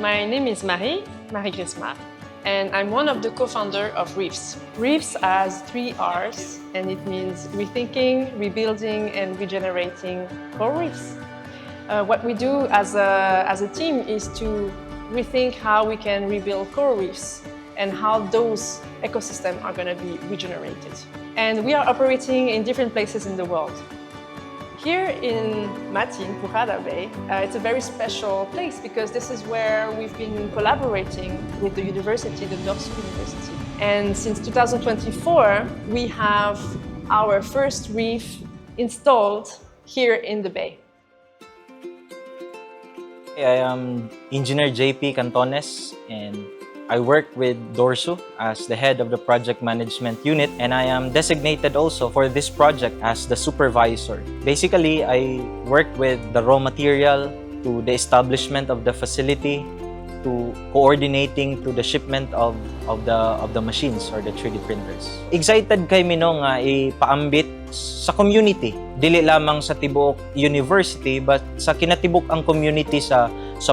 My name is Marie Griesmar, and I'm one of the co-founders of Reefs. Reefs has 3 R's, and it means rethinking, rebuilding, and regenerating coral reefs. What we do as a team is to rethink how we can rebuild coral reefs and how those ecosystems are going to be regenerated. And we are operating in different places in the world. Here in Mati, in Purada Bay, it's a very special place because this is where we've been collaborating with the university, the DOrSU University. And since 2024, we have our first reef installed here in the bay. I am Engineer Jaypee Cantones, and I work with DOrSU as the head of the project management unit, and I am designated also for this project as the supervisor. Basically, I work with the raw material to the establishment of the facility to coordinating to the shipment of the machines or the 3D printers. Excited kay Mino nga ipaambit sa community, dili lamang sa tibuok university but sa kinatibuk ang community sa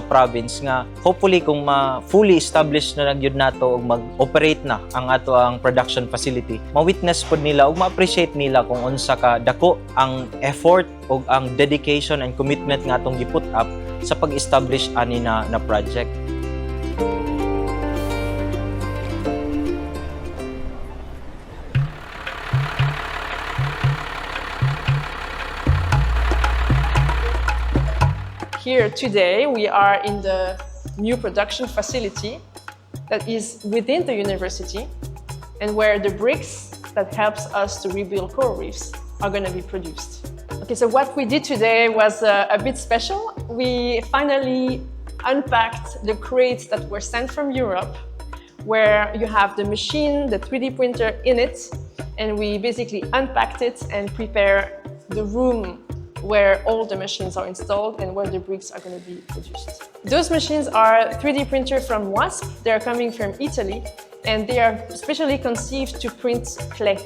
province nga hopefully kung fully established na gyud nato ug mag-operate na ang ato ang production facility, ma-witness pod nila ug ma-appreciate nila kung unsa ka dako ang effort ug ang dedication and commitment nga atong giput up sa pag-establish ani na project. Here today, we are in the new production facility that is within the university and where the bricks that helps us to rebuild coral reefs are going to be produced. Okay, so what we did today was a bit special. We finally unpacked the crates that were sent from Europe, where you have the machine, the 3D printer in it, and we basically unpacked it and prepared the room where all the machines are installed and where the bricks are going to be produced. Those machines are 3D printer from WASP. They are coming from Italy, and they are specially conceived to print clay.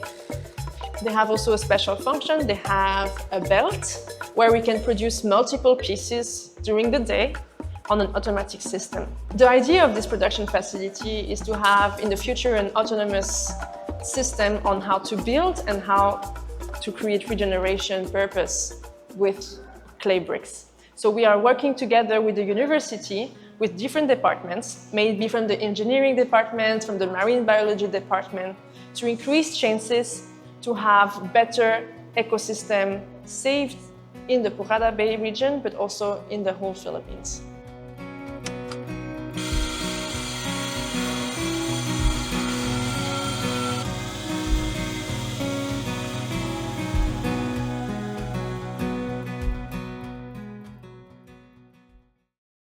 They have also a special function. They have a belt where we can produce multiple pieces during the day on an automatic system. The idea of this production facility is to have in the future an autonomous system on how to build and how to create regeneration purpose with clay bricks. So we are working together with the university, with different departments, maybe from the engineering department, from the marine biology department, to increase chances to have better ecosystem saved in the Purada Bay region, but also in the whole Philippines.